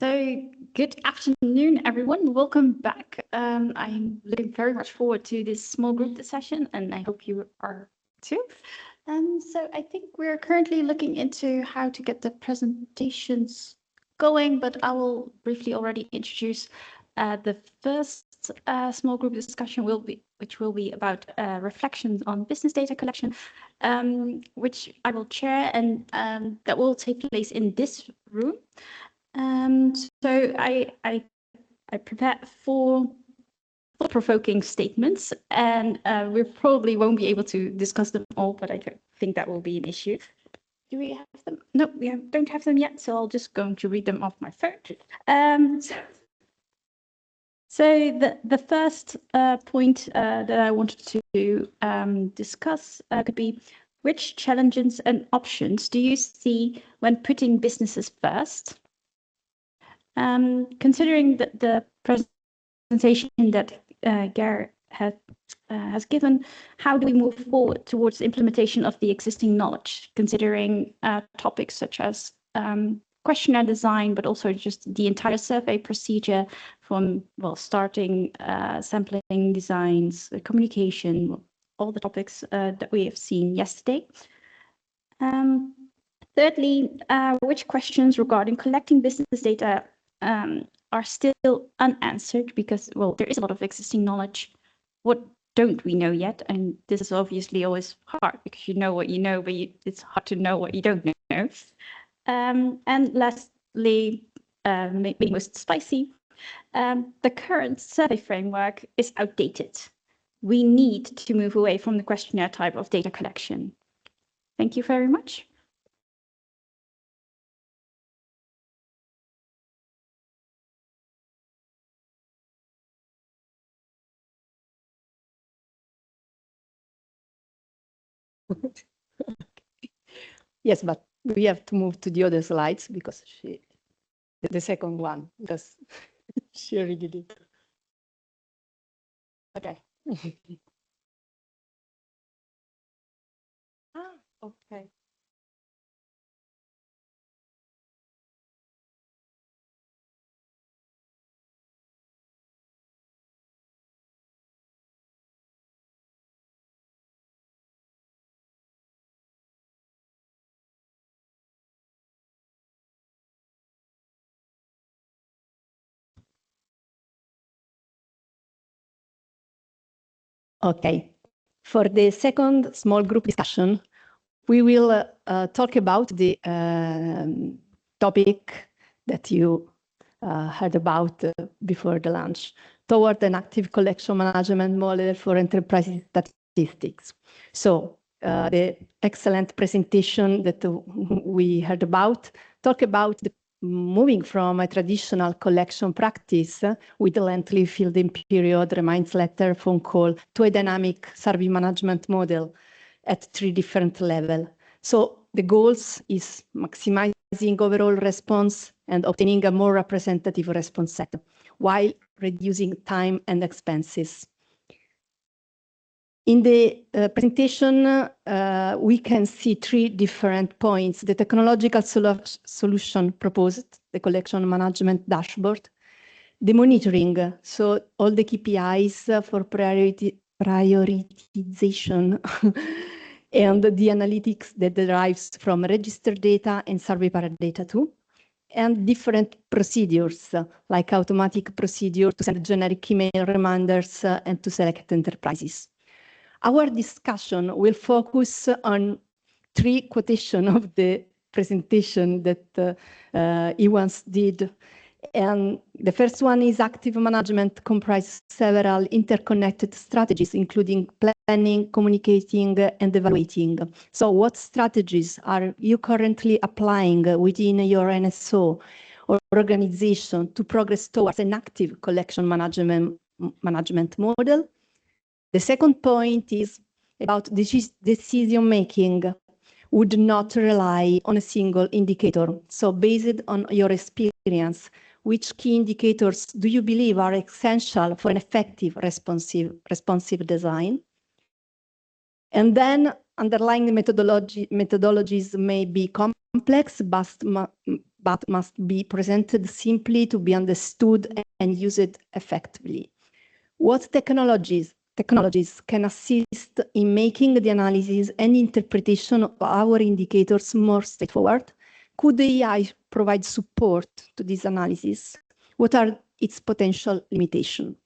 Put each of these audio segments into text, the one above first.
So good afternoon, everyone. Welcome back. I'm looking very much forward to this small group session, and I hope you are too. So I think we're currently looking into how to get the presentations going, but I will briefly already introduce the first small group discussion which will be about reflections on business data collection, which I will chair, and that will take place in this room. So I prepared four thought-provoking statements, and we probably won't be able to discuss them all, but I don't think that will be an issue. Do we have them? No, we don't have them yet, so I'll just going to read them off my phone. So the first point that I wanted to discuss could be, which challenges and options do you see when putting businesses first? Considering the presentation that Ger has given, how do we move forward towards the implementation of the existing knowledge, considering topics such as questionnaire design, but also just the entire survey procedure from, well, starting sampling designs, communication, all the topics that we have seen yesterday. Thirdly, which questions regarding collecting business data are still unanswered because, well, there is a lot of existing knowledge. What don't we know yet? And this is obviously always hard because you know what you know, but it's hard to know what you don't know. And lastly, maybe most spicy, the current survey framework is outdated. We need to move away from the questionnaire type of data collection. Thank you very much. Yes, but we have to move to the other slides because the second one, because she already did it. Okay. Okay. Okay, for the second small group discussion, we will talk about the topic that you heard about before the lunch, toward an active collection management model for enterprise statistics. So the excellent presentation that we heard about talk about the moving from a traditional collection practice with a lengthy field-in period, reminds letter, phone call, to a dynamic survey management model at 3 different levels. So the goals is maximizing overall response and obtaining a more representative response set, while reducing time and expenses. In the presentation, we can see 3 different points: the technological solution proposed, the collection management dashboard, the monitoring, so all the KPIs for prioritization, and the analytics that derives from registered data and survey paradata too, and different procedures, like automatic procedure to send generic email reminders and to select enterprises. Our discussion will focus on 3 quotations of the presentation that he once did. And the first one is active management comprises several interconnected strategies, including planning, communicating, and evaluating. So what strategies are you currently applying within your NSO or organization to progress towards an active collection management model? The second point is about decision-making would not rely on a single indicator. So based on your experience, which key indicators do you believe are essential for an effective responsive design? And then underlying the methodologies may be complex, but must be presented simply to be understood and used effectively. What technologies can assist in making the analysis and interpretation of our indicators more straightforward? Could the AI provide support to this analysis? What are its potential limitations?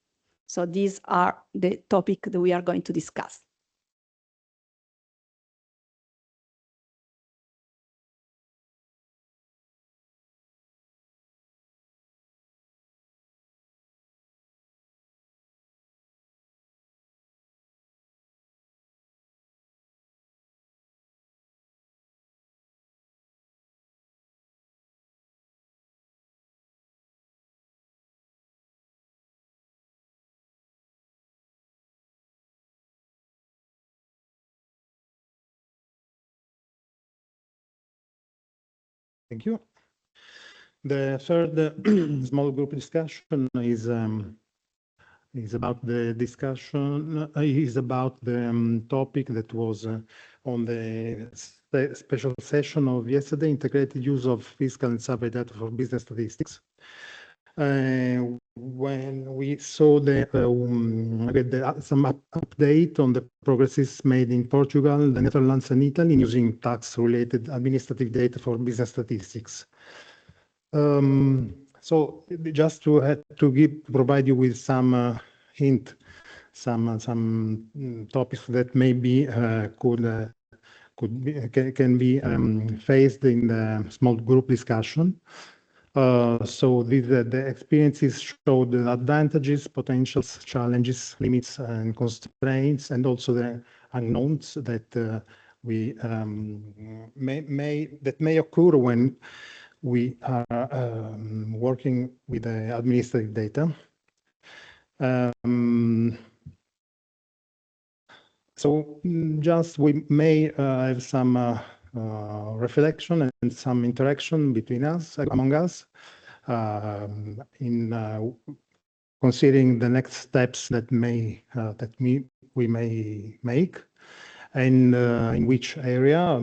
So these are the topics that we are going to discuss. Thank you. The third small group discussion is about the topic that was on the special session of yesterday, integrated use of fiscal and survey data for business statistics. When we saw some update on the progresses made in Portugal, the Netherlands, and Italy in using tax-related administrative data for business statistics. So just to provide you with some hint, some topics that maybe can be faced in the small group discussion. So the experiences show the advantages, potentials, challenges, limits, and constraints, and also the unknowns that may occur when we are working with the administrative data. So just we may have some reflection and some interaction between us, among us, in considering the next steps that we may make, and in which area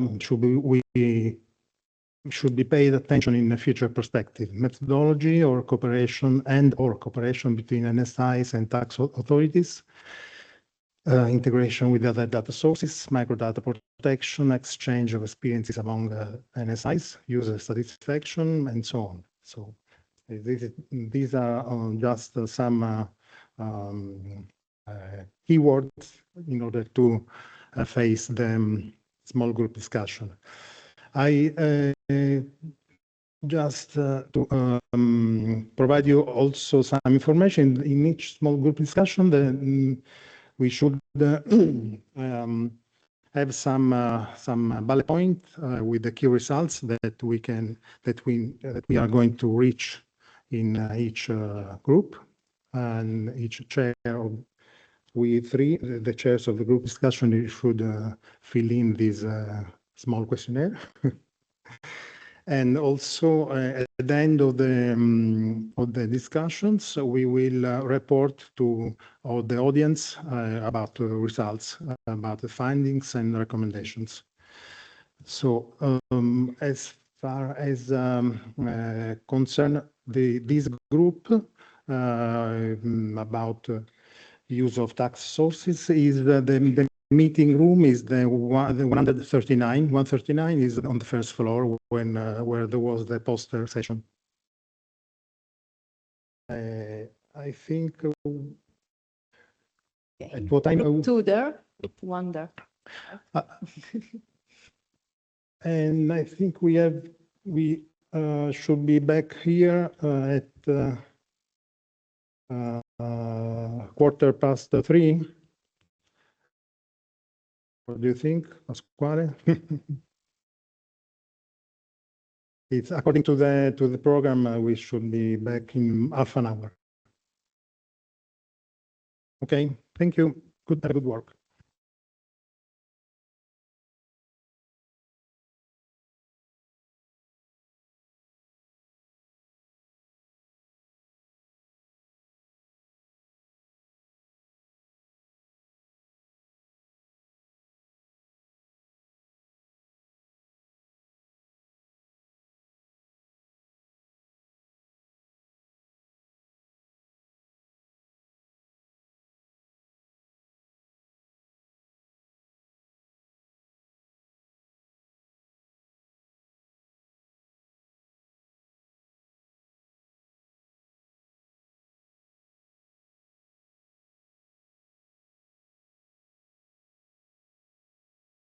should be paid attention in the future perspective: methodology or cooperation between NSIs and tax authorities, integration with other data sources, microdata protection, exchange of experiences among NSIs, user satisfaction, and so on. So these are just some keywords in order to face the small group discussion. I just to provide you also some information in each small group discussion that we should have some bullet point with the key results that we are going to reach in each group, and each chair of the chairs of the group discussion should fill in this small questionnaire. And also at the end of the discussions, we will report to the audience about the results, about the findings and recommendations. So as far as concern this group about use of tax sources, is the meeting room is the 139. 139 is on the first floor where there was the poster session. I think at what time? Two there, one there. And I think we should be back here at 3:15. What do you think, Pasquale? It's according to the program. We should be back in half an hour. Okay, thank you. Good work.